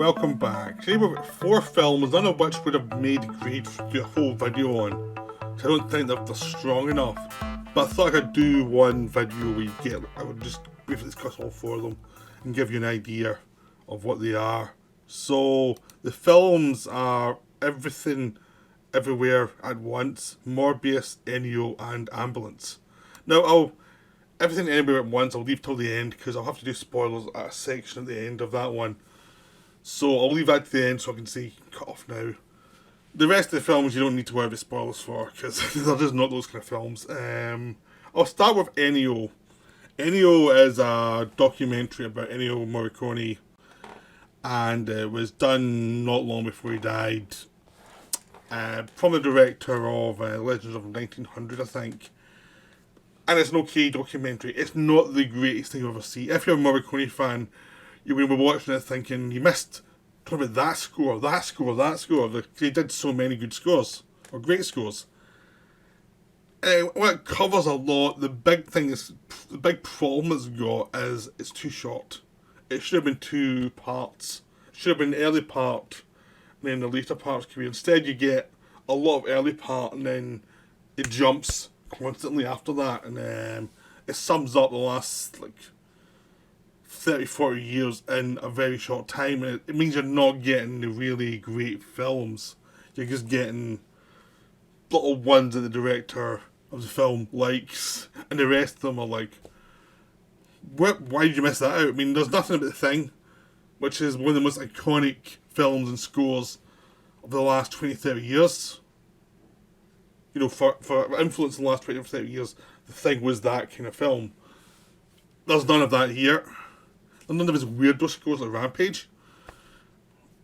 welcome back. Today we've got 4 films, none of which would have made grade to do a whole video on. So I don't think they're strong enough. But I thought I could do one video where I would just briefly discuss all 4 of them and give you an idea of what they are. So the films are Everywhere At Once, Morbius, Ennio and Ambulance. Now Everything Everywhere At Once I'll leave till the end because I'll have to do spoilers at a section at the end of that one. So I'll leave that to the end so I can say cut off now. The rest of the films you don't need to worry about spoilers for because they're just not those kind of films. I'll start with Ennio. Ennio is a documentary about Ennio Morricone, and it was done not long before he died. From the director of Legends of 1900, I think. And it's an okay documentary. It's not the greatest thing you'll ever see. If you're a Morricone fan, you're going to be watching it thinking, you missed talking about that score. He did so many good scores, or great scores. Well, it covers a lot. The big problem it's got is it's too short. It should have been 2 parts. It should have been the early part, and then the later parts could be. Instead, you get a lot of early part, and then it jumps constantly after that, and it sums up the last 30-40 years in a very short time, and it means you're not getting the really great films. You're just getting little ones that the director of the film likes, and the rest of them are like, why did you miss that out? I mean, there's nothing about The Thing, which is one of the most iconic films and scores of the last 20-30 years. You know, for influence in the last 20 or 30 years, The Thing was that kind of film. There's none of that here. There's none of his weirdo scores like Rampage.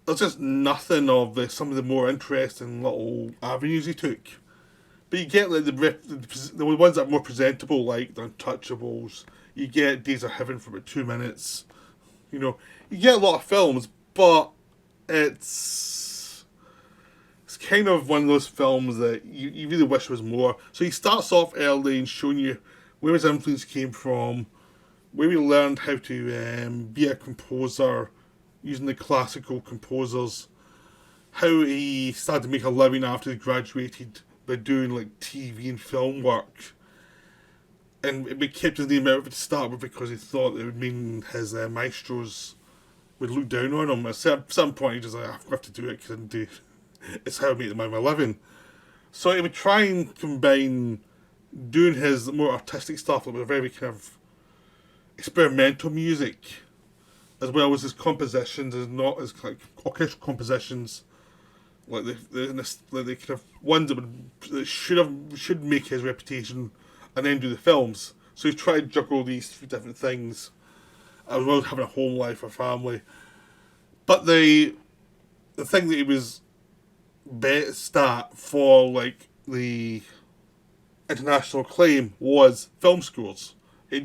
There's just nothing of some of the more interesting little avenues he took. But you get the ones that are more presentable, like The Untouchables. You get Days of Heaven for about 2 minutes. You know, you get a lot of films, but it's kind of one of those films that you really wish was more. So he starts off early and showing you where his influence came from, where he learned how to be a composer using the classical composers, how he started to make a living after he graduated by doing TV and film work, and it kept his name out of it to start with because he thought it would mean his maestros would look down on him. At some point he just I have to do it because it's how I make my living. So he would try and combine doing his more artistic stuff with a very kind of experimental music, as well as his compositions, as not as orchestral compositions, like the kind of ones that should make his reputation, and then do the films. So he tried to juggle these 3 different things, as well as having a home life or family. But the thing that he was best at for the international acclaim was film scores. He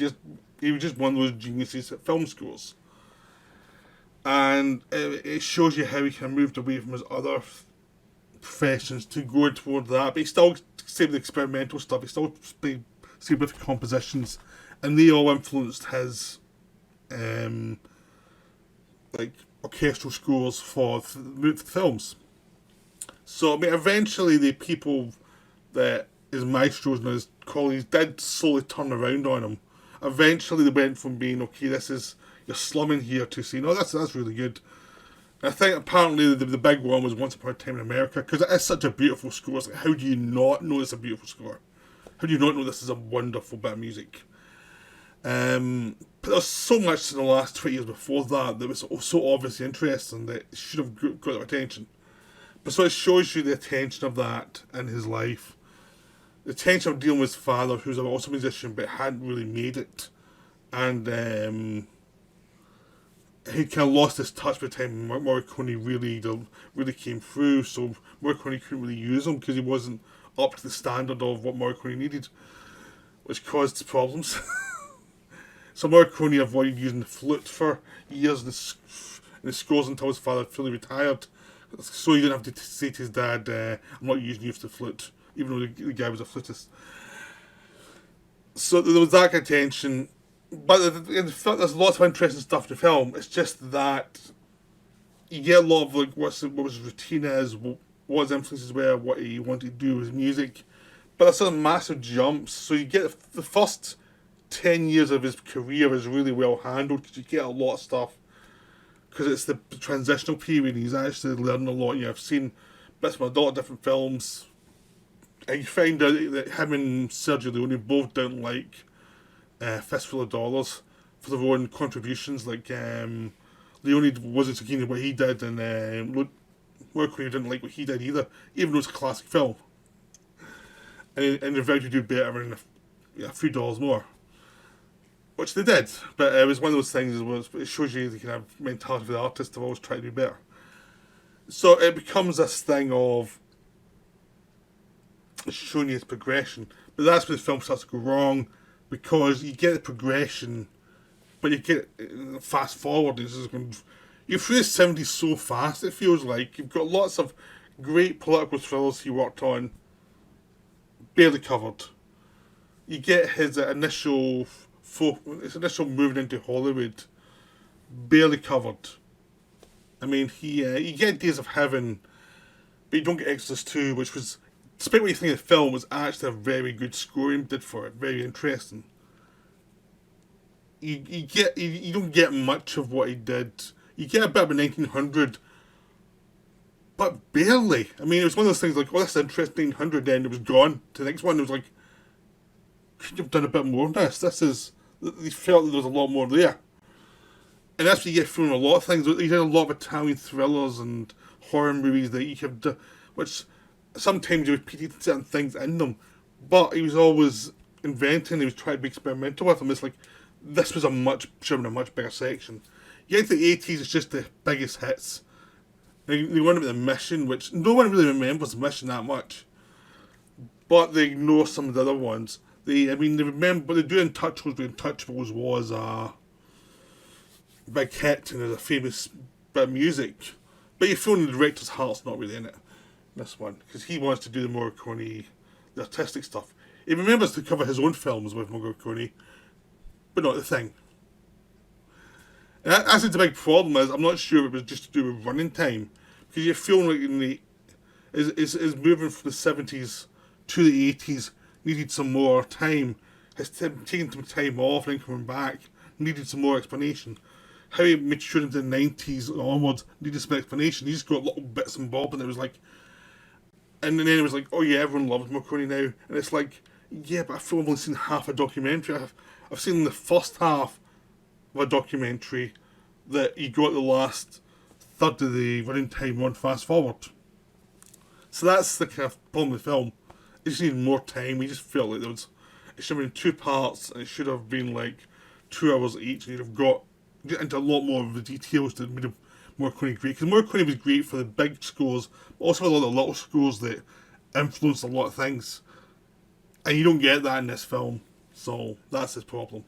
was just one of those geniuses at film scores. And it shows you how he kind of moved away from his other professions to go toward that. But he still stayed with the experimental stuff. He still stayed with the compositions. And they all influenced his orchestral scores for the films. So, I mean, eventually the people that his maestros and his colleagues did slowly turn around on him. Eventually they went from being, okay, you're slumming here, to saying, oh, that's really good. And I think apparently the big one was Once Upon a Time in America, because it is such a beautiful score. It's how do you not know it's a beautiful score? How do you not know this is a wonderful bit of music? But there's so much in the last 20 years before that was so obviously interesting that it should have got their attention. But so it shows you the attention of that in his life. The attention of dealing with his father, who's also a musician but hadn't really made it. And he kind of lost his touch by the time Morricone really came through. So Morricone couldn't really use him because he wasn't up to the standard of what Morricone needed, which caused problems. So Morricone avoided using the flute for years in the scores until his father fully retired. So he didn't have to say to his dad, I'm not using you for the flute, even though the guy was a flutist. So there was that kind of tension. But there's lots of interesting stuff in the film. It's just that you get a lot of like what his routine is, what his influences were, what he wanted to do with music. But there's some massive jumps. So you get the first 10 years of his career is really well handled because you get a lot of stuff. Because it's the transitional period, he's actually learning a lot. I've seen bits from a lot of different films. And you find out that him and Sergio Leone both don't like Fistful of Dollars for their own contributions. Like, Leone wasn't so keen on what he did, and Morricone didn't like what he did either, even though it's a classic film. And they vowed to do better and a few dollars more. Which they did, but it was one of those things it shows you the kind of mentality of the artist to always try to do better. So it becomes this thing of showing you its progression, but that's where the film starts to go wrong, because you get the progression, but you get fast forward. You're through the 70s so fast, it feels like. You've got lots of great political thrillers he worked on, barely covered. You get his initial moving into Hollywood, barely covered. I mean, you get Days of Heaven, but you don't get Exodus 2, which was, despite what you think of the film, was actually a very good score he did for it, very interesting. You don't get much of what he did. You get a bit of a 1900, but barely. I mean, it was one of those things like, oh, this is interesting, 1900, then it was gone. To the next one, it was like, could you have done a bit more on this? You felt that there was a lot more there. And that's what you get from a lot of things. He did a lot of Italian thrillers and horror movies that you could do, which sometimes you repeated certain things in them, but he was always inventing, he was trying to be experimental with them. It's like, this was should have been a much bigger section. You get to the 80s, it's just the biggest hits. They went about the mission, which no one really remembers the mission that much, but they ignore some of the other ones. They remember, but they do Untouchables, but Untouchables was a big hit and there's a famous bit of music. But you feel the director's heart's not really in it, this one, because he wants to do the Morricone, the artistic stuff. He remembers to cover his own films with Morricone, but not the thing. And that's the big problem is, I'm not sure if it was just to do with running time, because you're feeling like is moving from the 70s to the 80s needed some more time. Has taken some time off and then coming back needed some more explanation. How he matured into the 90s onwards needed some explanation. He just got little bits and bobs, and it was like, and then it was like, oh yeah, everyone loves Morricone now, and it's like, yeah, but I feel I've only seen half a documentary. I've seen the first half of a documentary that you got the last third of the running time on fast forward. So that's the kind of problem with the film. It just needed more time. We just felt like it should have been 2 parts, and it should have been like 2 hours each, and you'd have got into a lot more of the details that made Morricone great. Because Morricone was great for the big scores, but also a lot of little scores that influenced a lot of things. And you don't get that in this film, so that's his problem.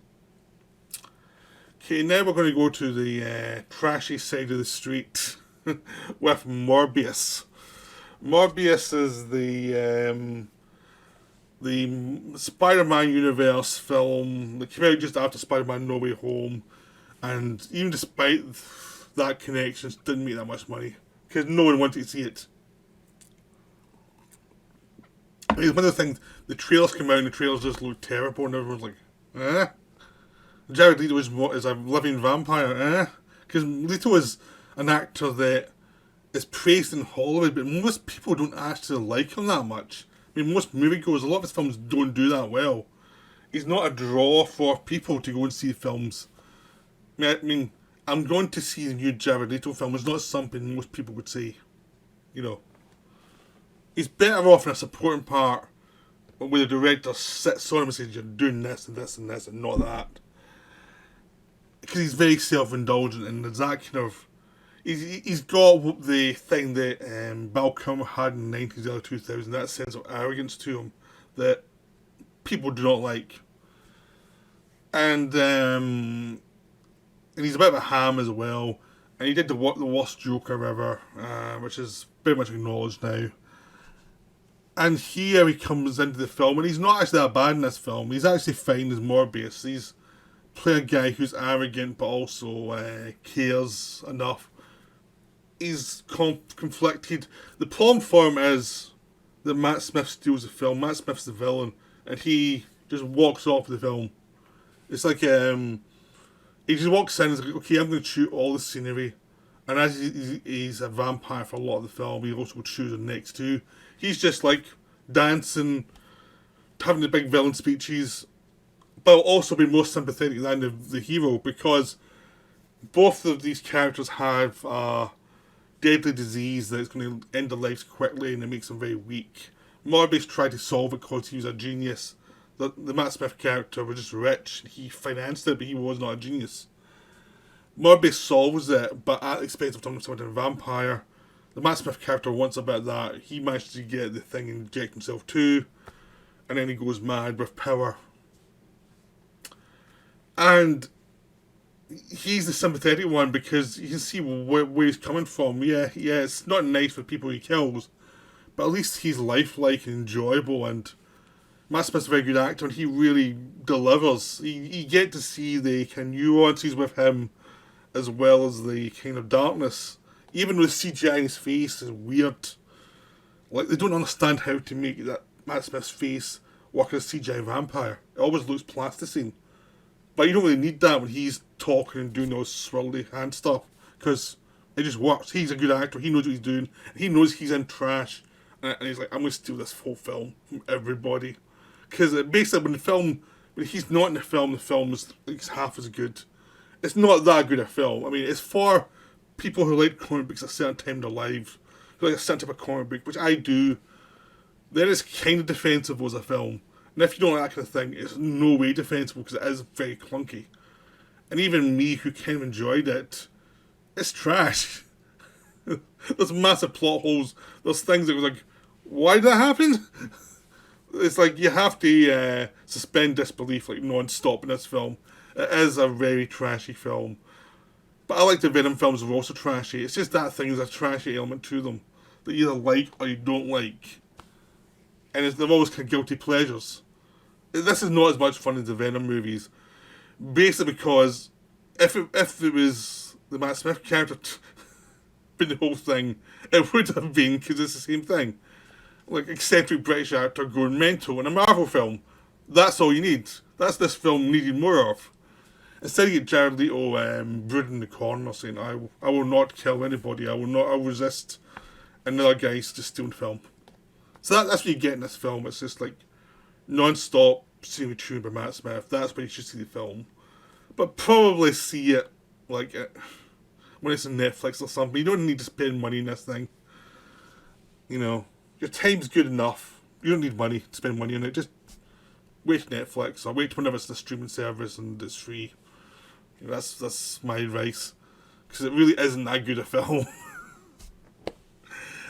Okay, now we're going to go to the trashy side of the street with Morbius. Morbius is the Spider-Man universe film that came out just after Spider-Man No Way Home, and even despite that connection, it didn't make that much money because no one wanted to see it. I mean, one of the things, the trailers came out and the trailers just looked terrible, and everyone's like, eh? Jared Leto is a living vampire, eh? Because Leto is an actor that is praised in Hollywood, but most people don't actually like him that much. I mean, most moviegoers, a lot of his films don't do that well. He's not a draw for people to go and see films. I mean, I'm going to see the new Jared Leto film. It's not something most people would say. You know. He's better off in a supporting part where the director sits on him and says, you're doing this and this and this and not that. Because he's very self-indulgent, and there's that kind of... He's got the thing that Val Kilmer had in the 90s, early 2000s, that sense of arrogance to him that people do not like. And he's a bit of a ham as well. And he did the worst Joker ever, which is very much acknowledged now. And here he comes into the film, and he's not actually that bad in this film. He's actually fine as Morbius. He's playing a guy who's arrogant but also cares enough. he's conflicted. The problem for him is that Matt Smith steals the film. Matt Smith's the villain, and he just walks off the film. It's like he just walks in and is like, okay, I'm going to shoot all the scenery. And as he's a vampire for a lot of the film, he also chooses the next two. He's just like dancing, having the big villain speeches, but also be more sympathetic than the hero, because both of these characters have a deadly disease that's going to end their lives quickly, and it makes them very weak. Morbius tried to solve it because he was a genius. The Matt Smith character was just rich. He financed it, but he was not a genius. Morbius solves it, but at the expense of turning someone into a vampire. The Matt Smith character wants a bit of that. He managed to get the thing and inject himself too, and then he goes mad with power. And he's the sympathetic one because you can see where he's coming from. Yeah, it's not nice for people he kills, but at least he's lifelike and enjoyable, and Matt Smith's a very good actor, and he really delivers. You get to see the kind of nuances with him, as well as the kind of darkness. Even with CGI in his face is weird. Like, they don't understand how to make that Matt Smith's face work as a CGI vampire. It always looks plasticine. But you don't really need that when he's talking and doing those swirly hand stuff, because it just works. He's a good actor, he knows what he's doing, he knows he's in trash, and he's like, I'm going to steal this whole film from everybody. Because basically when he's not in the film is like half as good. It's not that good a film. I mean, it's for people who like comic books at a certain time in their lives, who like a certain type of comic book, which I do. Then it's kind of defensible as a film. And if you don't like that kind of thing, it's no way defensible because it is very clunky. And even me, who kind of enjoyed it, it's trash. There's massive plot holes. There's things that was like, why did that happen? It's like you have to suspend disbelief like non-stop in this film. It is a very trashy film. But I like the Venom films are also trashy. It's just that thing, there's a trashy element to them that you either like or you don't like. And they're always kind of guilty pleasures. This is not as much fun as the Venom movies. Basically because if it was the Matt Smith character been the whole thing, it would have been, because it's the same thing. Like eccentric British actor going mental in a Marvel film. That's all you need. That's this film needed more of. Instead you get Jared Leto brooding in the corner saying, I will not kill anybody, I'll resist. And the other guy's just stealing film. So that's what you get in this film. It's just like non-stop scenery tuned by Matt Smith. That's where you should see the film. But probably see it like when it's on Netflix or something. You don't need to spend money in this thing. You know, your time's good enough. You don't need money to spend money on it. Just wait Netflix or wait whenever it's the streaming service and it's free. You know, that's my advice, because it really isn't that good a film.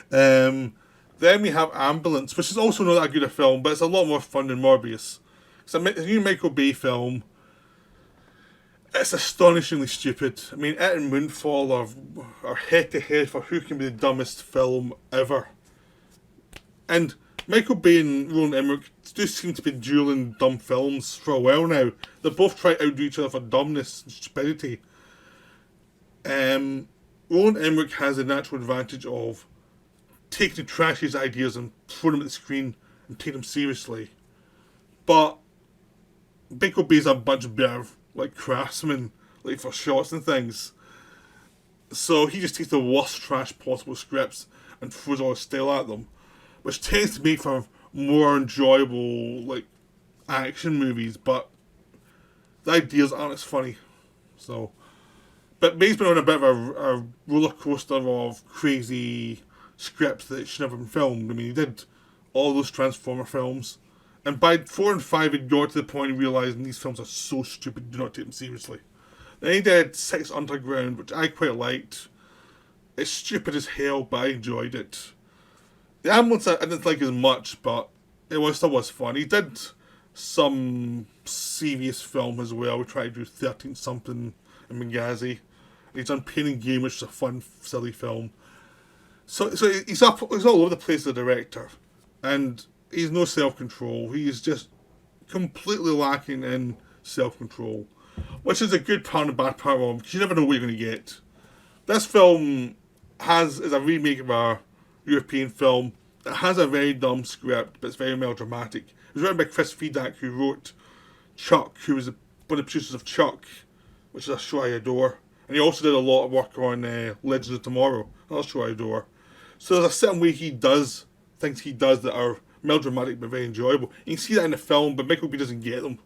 Then we have Ambulance, which is also not that good a film, but it's a lot more fun than Morbius. It's a new Michael Bay film. It's astonishingly stupid. I mean, it and Moonfall are head to head for who can be the dumbest film ever. And Michael Bay and Roland Emmerich do seem to be dueling dumb films for a while now. They both try to outdo each other for dumbness and stupidity. Roland Emmerich has the natural advantage of taking the trashiest ideas and throwing them at the screen and taking them seriously. But Michael Bay's a much better like craftsman, like for shots and things. So he just takes the worst trash possible scripts and throws all his style at them, which tends to make for more enjoyable like action movies, but the ideas aren't as funny. So, but Bay's been on a bit of a roller coaster of crazy scripts that should never been filmed. I mean, he did all those Transformer films, and by 4 and 5 he got to the point of realising these films are so stupid, do not take them seriously. Then he did 6 Underground, which I quite liked. It's stupid as hell, but I enjoyed it. The Ambulance I didn't like as much, but it still was fun. He did some serious film as well. We tried to do 13 something in Benghazi. He's done Pain and Gain, which is a fun, silly film. So he's all over the place as a director, and he's no self-control. He's just completely lacking in self-control, which is a good part and a bad part of him, because you never know what you're going to get. This film, is a remake of a European film. It has a very dumb script, but it's very melodramatic. It was written by Chris Fedak, who wrote Chuck, who was one of the producers of Chuck, which is a show I adore. And he also did a lot of work on Legends of Tomorrow, another show I adore. So there's a certain way things he does that are melodramatic but very enjoyable. You can see that in the film, but Michael B doesn't get them.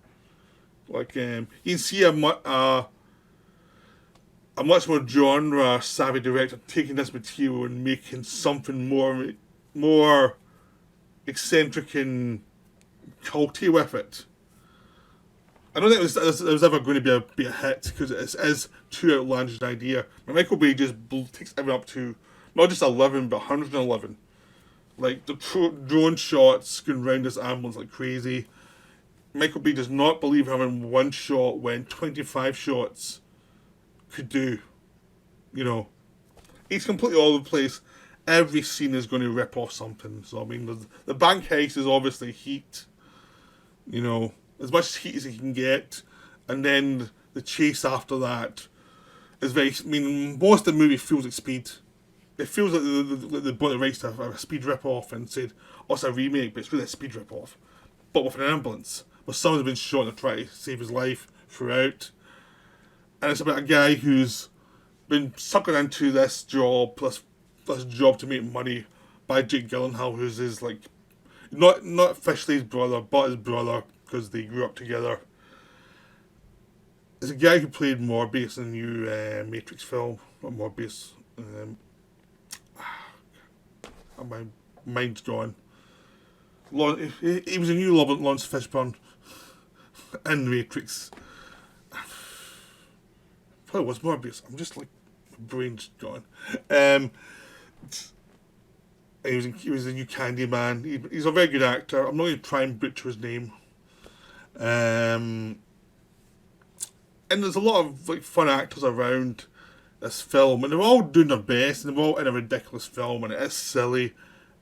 Like you can see a much more genre savvy director taking this material and making something more eccentric and culty with it. I don't think it was ever going to be a hit because it is too outlandish an idea. But Michael Bay just takes everything up to not just 11 but 111. Like the drone shots going around this ambulance like crazy. Michael Bay does not believe having one shot when 25 shots could do. You know, he's completely all over the place. Every scene is going to rip off something. So I mean, the bank heist is obviously heat. You know, as much heat as he can get, and then the chase after that is very. I mean, most of the movie feels like Speed. It feels like they bought the rights to a Speed rip-off and said, "Oh, it's a remake," but it's really a Speed rip-off, but with an ambulance, where someone's been shot to try to save his life throughout, and it's about a guy who's been suckered into this job to make money by Jake Gyllenhaal, who's his like not officially his brother, but his brother because they grew up together. It's a guy who played Morbius in the new Matrix film, not Morbius. My mind's gone. He was a new Lawrence Fishburne in Matrix. Probably was Morbius. I'm just like, my brain's gone. He was a new Candyman. He's a very good actor. I'm not going to try and butcher his name. And there's a lot of like fun actors around this film, and they're all doing their best, and they're all in a ridiculous film, and it is silly,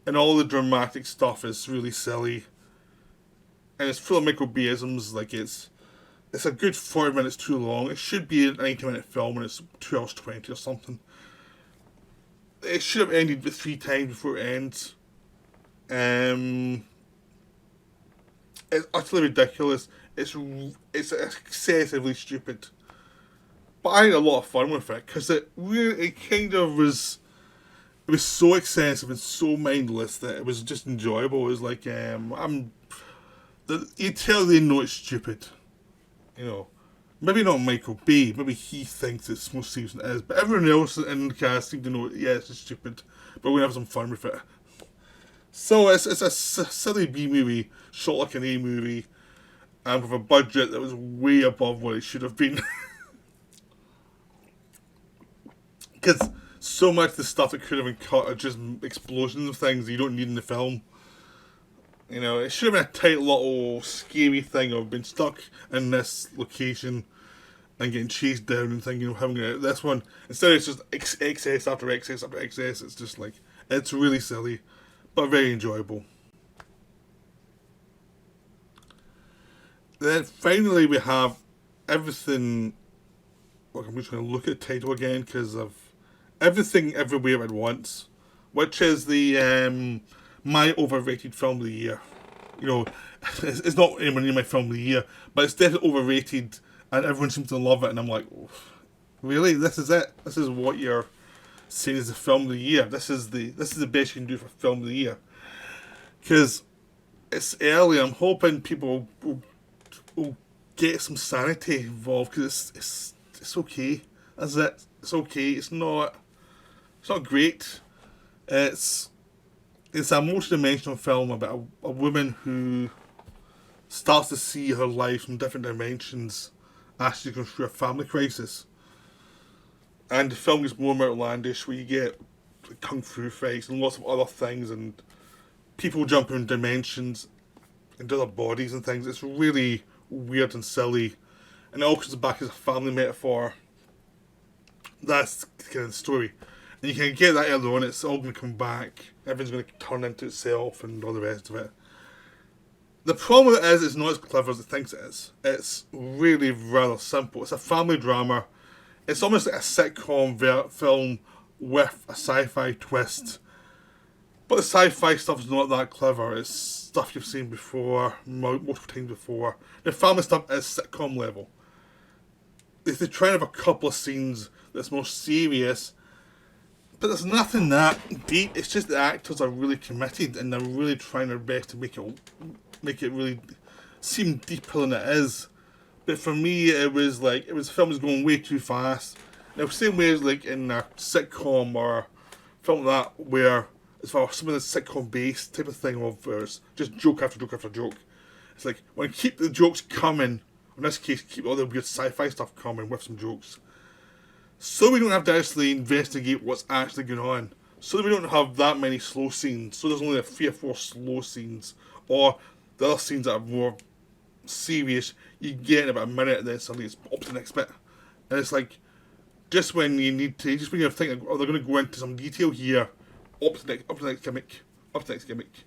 and all the dramatic stuff is really silly, and it's full of Michael Bay-isms. Like it's a good 40 minutes too long. It should be an 90-minute film, and it's 2 hours 20 or something. It should have ended with 3 times before it ends. It's utterly ridiculous. It's excessively stupid. But I had a lot of fun with it because it kind of was. It was so excessive and so mindless that it was just enjoyable. It was like you tell they know it's stupid, you know. Maybe not Michael Bay. Maybe he thinks it's most serious than it is, but everyone else in the cast seemed to know. Yeah, it's stupid, but we're gonna have some fun with it. So it's a silly B movie shot like an A movie, and with a budget that was way above what it should have been. Because so much of the stuff that could have been cut are just explosions of things you don't need in the film. You know, it should have been a tight little scary thing of being stuck in this location and getting chased down and thinking of having it. This one, instead it's just excess after excess after excess. It's just like, it's really silly, but very enjoyable. Then finally we have everything. Look, I'm just going to look at the title again because of Everything Everywhere At Once, which is the my overrated film of the year. You know, it's not anywhere near my film of the year, but it's definitely overrated, and everyone seems to love it. And I'm like, oh, really? This is it? This is what you're saying is the film of the year? This is the best you can do for film of the year? Because it's early. I'm hoping people will get some sanity involved because it's okay. That's it. It's okay. It's not great. It's a multi-dimensional film about a woman who starts to see her life from different dimensions as she goes through a family crisis. And the film gets more and more outlandish, where you get kung fu fights and lots of other things, and people jumping in dimensions into other bodies and things. It's really weird and silly, and it all comes back as a family metaphor. That's kind of the story. And you can get that early on, it's all going to come back. Everything's going to turn into itself and all the rest of it. The problem with it is, it's not as clever as it thinks it is. It's really rather simple. It's a family drama. It's almost like a sitcom film with a sci-fi twist. But the sci-fi stuff is not that clever. It's stuff you've seen before, multiple times before. The family stuff is sitcom level. If they try and have a couple of scenes that's more serious, but there's nothing that deep. It's just the actors are really committed and they're really trying their best to make it really seem deeper than it is. But for me, it was film was going way too fast. Now, same way as like in a sitcom or film like that, where it's for some of the sitcom based type of thing, where it's just joke after joke after joke. It's like, when you keep the jokes coming, in this case, keep all the weird sci-fi stuff coming with some jokes. So we don't have to actually investigate what's actually going on. So that we don't have that many slow scenes. So there's only 3 or 4 slow scenes. Or the other scenes that are more serious, you get in about a minute and then suddenly it's up to the next bit. And it's like, just when you need to, just when you're thinking, oh, they're going to go into some detail here, up to the next gimmick.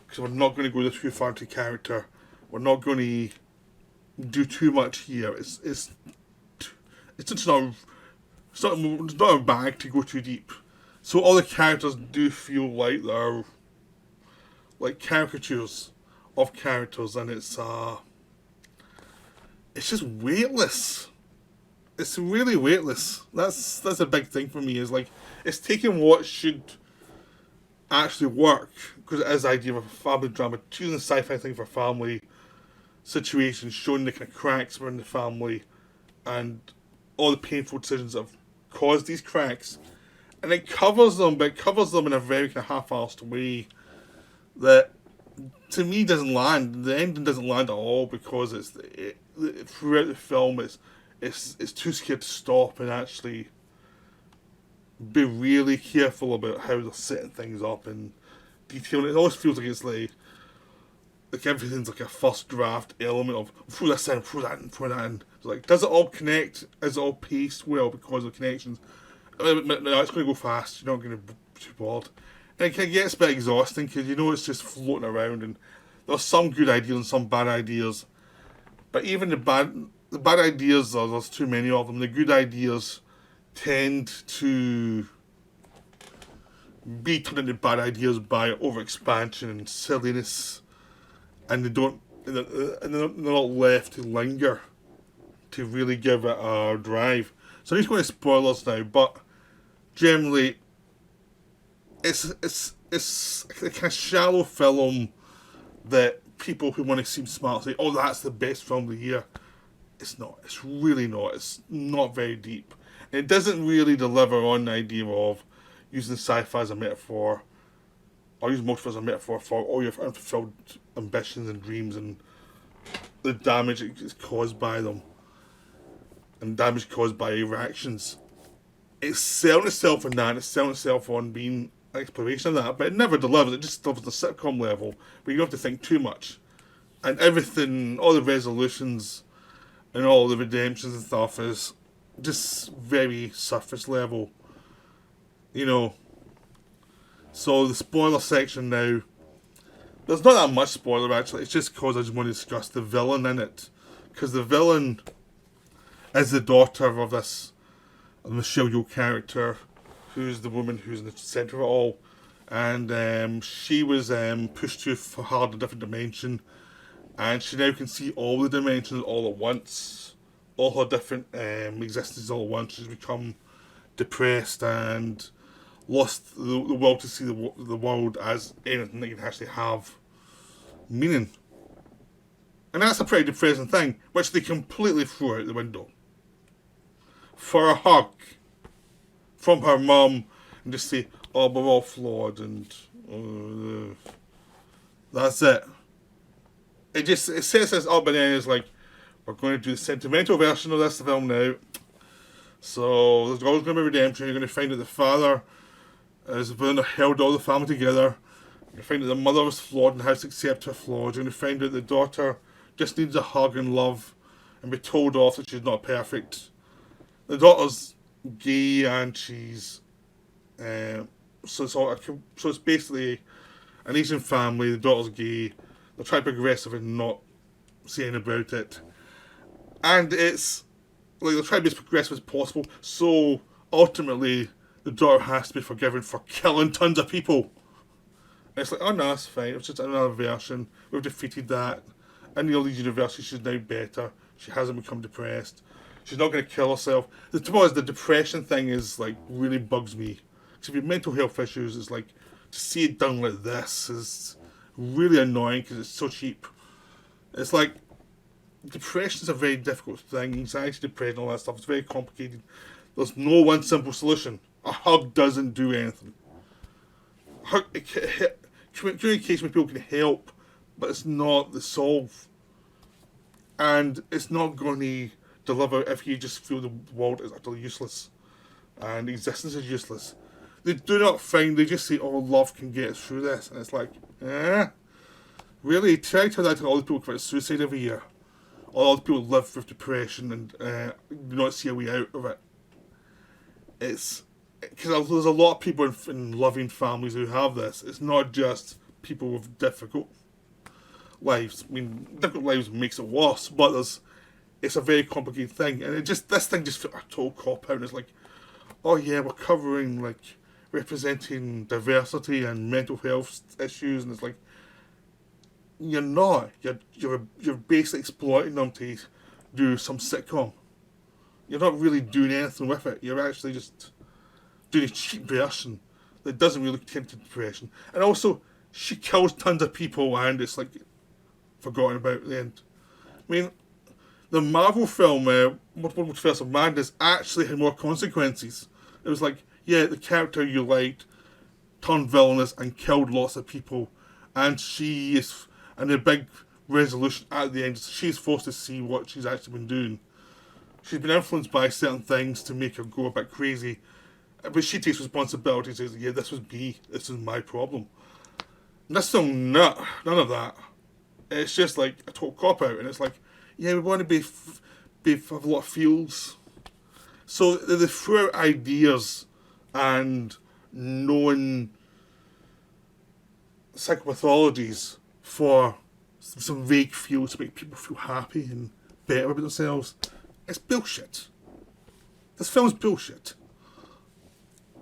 Because we're not going to go too far into character. We're not going to do too much here. It's just not a bag to go too deep. So all the characters do feel like they're like caricatures of characters, and it's just weightless. It's really weightless. That's a big thing for me. Is like, it's taking what should actually work, because it is the idea of a family drama, choosing a sci-fi thing for family situations, showing the kind of cracks within the family and all the painful decisions that have caused these cracks, and it covers them, but it covers them in a very kind of half-assed way that to me doesn't land. The ending doesn't land at all, because throughout the film it's too scared to stop and actually be really careful about how they're setting things up and detail. It always feels like it's like everything's like a first draft element of throw this in, throw that in, throw that in. It's like, does it all connect? Is it all paced well because of the connections? No, it's going to go fast. You're not going to be too bored. And it kind of gets a bit exhausting because it's just floating around, and there's some good ideas and some bad ideas. But even the bad ideas, there's too many of them. The good ideas tend to be turned into bad ideas by overexpansion and silliness, and they're not left to linger to really give it a drive. So I'm just going to spoilers now, but generally, it's a kind of shallow film that people who want to seem smart say, "Oh, that's the best film of the year." It's not. It's really not. It's not very deep. And it doesn't really deliver on the idea of using sci-fi as a metaphor, or using multiverse as a metaphor for all your unfulfilled ambitions and dreams and the damage that is caused by them, and damage caused by your actions. It's selling itself on that. It's selling itself on being an exploration of that, but it never delivers. It just delivers the sitcom level, where you don't have to think too much, and everything, all the resolutions and all the redemptions and stuff is just very surface level, So the spoiler section now, there's not that much spoiler actually. It's just because I just want to discuss the villain in it, because the villain is the daughter of this Michelle Yeoh character, who's the woman who's in the centre of it all, and she was pushed to a hard, a different dimension, and she now can see all the dimensions all at once, all her different existences all at once. She's become depressed and lost the will to see the world as anything that can actually have meaning. And that's a pretty depressing thing, which they completely threw out the window. For a hug from her mum and just say, "Oh, we're all flawed," and that's it. It sets us up, and then it's like, we're going to do the sentimental version of this film now. So there's always going to be redemption. You're going to find that the father is the one that held all the family together. You're going to find that the mother was flawed and has to accept her flaws. You're going to find that the daughter just needs a hug and love and be told off that she's not perfect. The daughter's gay, and she's so it's basically an Asian family. The daughter's gay. They're trying to be aggressive and not saying about it, and it's like they're trying to be as progressive as possible. So ultimately, the daughter has to be forgiven for killing tons of people. And it's like, oh no, that's fine. It was just another version. We've defeated that. And the Leeds University, she's now better. She hasn't become depressed. She's not going to kill herself. The trouble is, the depression thing is like really bugs me. Because if you have mental health issues, it's like to see it done like this is really annoying because it's so cheap. It's like depression is a very difficult thing. Anxiety, depression, all that stuff. It's very complicated. There's no one simple solution. A hug doesn't do anything. Communication with people can help, but it's not the solve. And it's not going to deliver if you just feel the world is utterly useless and existence is useless. They do not find, they just say, oh, love can get us through this. And it's like, really? Try to tell that to all the people who commit suicide every year. All the people who live with depression and do not see a way out of it. It's because there's a lot of people in loving families who have this. It's not just people with difficult lives. I mean, difficult lives makes it worse, but it's a very complicated thing, and this thing just feels a total cop out. And it's like, oh yeah, we're covering like representing diversity and mental health issues, and it's like, you're not. You're basically exploiting them to do some sitcom. You're not really doing anything with it. You're actually just doing a cheap version that doesn't really tend to depression. And also, she kills tons of people, and it's like forgotten about at the end. I mean, the Marvel film, Multiverse of Madness, actually had more consequences. It was like, yeah, the character you liked turned villainous and killed lots of people, and and the big resolution at the end, she's forced to see what she's actually been doing. She's been influenced by certain things to make her go a bit crazy, but she takes responsibility and says, yeah, this was me, this is my problem. And this film, none of that. It's just like a total cop-out, and it's like, yeah, we want to have a lot of feels. So they throw out ideas and known psychopathologies for some vague feels to make people feel happy and better about themselves. It's bullshit. This film's bullshit.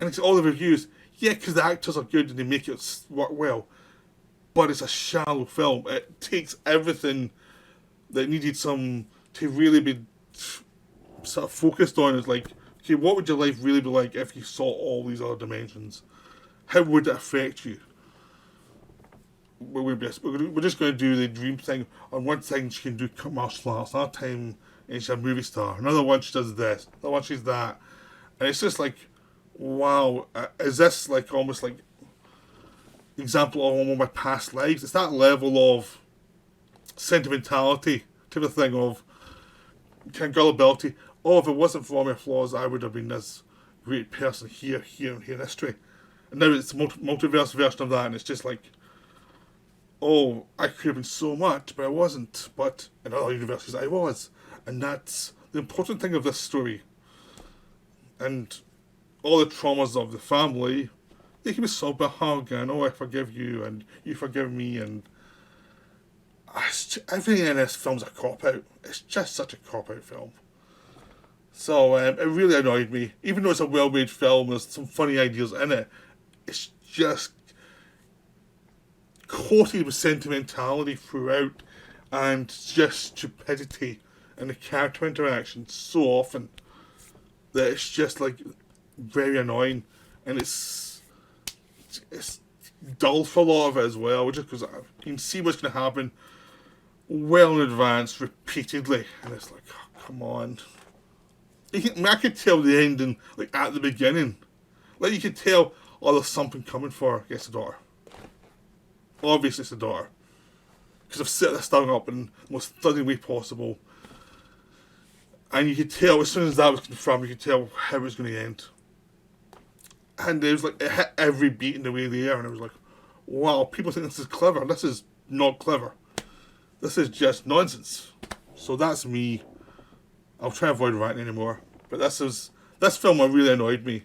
And it's all the reviews. Yeah, because the actors are good and they make it work well. But it's a shallow film. It takes everything that needed to really be sort of focused on. It's like, okay, what would your life really be like if you saw all these other dimensions? How would it affect you? We're just going to do the dream thing. On one thing she can do martial arts, another time she's a movie star, another one she does this, another one she's that. And it's just like, wow, is this like almost like example of one of my past lives? It's that level of sentimentality type of thing, of kind of gullibility. Oh, if it wasn't for all my flaws, I would have been this great person here in history. And now it's a multiverse version of that, and it's just like, oh, I could have been so much, but I wasn't. But in other universes, I was. And that's the important thing of this story. And all the traumas of the family, they can be solved by a hug, and oh, I forgive you, and you forgive me, and everything in this film's a cop-out. It's just such a cop-out film. So it really annoyed me. Even though it's a well-made film, there's some funny ideas in it, it's just coated with sentimentality throughout, and just stupidity and the character interaction so often that it's just like very annoying, and it's dull for a lot of it as well, just because you can see what's going to happen well in advance repeatedly, and it's like, oh, come on. I could tell the ending like at the beginning, like you could tell, oh, there's something coming for her. Yes, the daughter. Obviously, it's the daughter, because I've set this thing up in the most stunning way possible, and you could tell as soon as that was confirmed, you could tell how it was going to end. And it was like, it hit every beat in the way there, and it was like, wow, people think this is clever. This is not clever. This is just nonsense. So that's me. I'll try to avoid ranting anymore. But this film really annoyed me.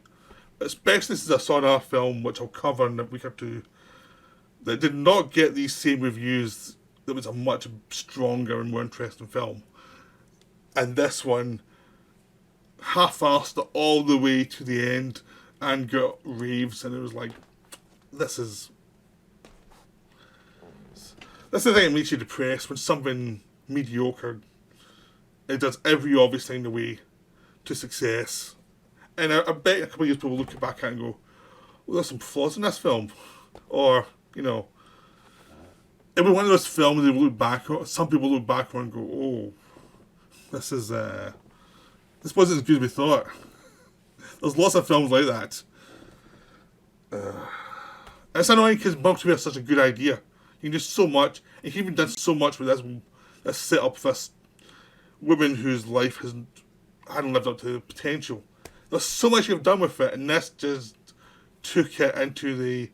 Especially since I saw another film, which I'll cover in a week or two, that did not get these same reviews. That was a much stronger and more interesting film. And this one half-assed it all the way to the end, and got raves, and it was like, this is that's the thing that makes you depressed when something mediocre. It does every obvious thing the way to success, and I bet a couple of years people look back at it and go, well, there's some flaws in this film, or it'll be one of those films they look back on. Some people look back on and go, oh, this wasn't as good as we thought. There's lots of films like that. It's annoying because Multiverse is such a good idea. You can do so much. And he even done so much with this set up this woman whose life hadn't lived up to the potential. There's so much you've done with it, and this just took it into the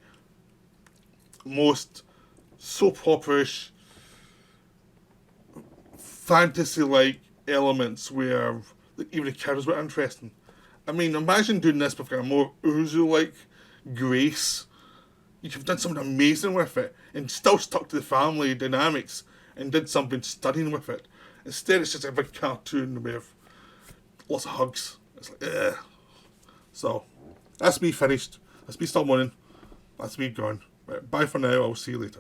most soap opera-ish, fantasy-like elements where even the characters were interesting. I mean, imagine doing this with a more Uzu-like grace. You could have done something amazing with it and still stuck to the family dynamics and did something stunning with it. Instead, it's just a big cartoon with lots of hugs. It's like, ugh. So, that's me finished. That's me still morning. That's me gone. Right, bye for now. I'll see you later.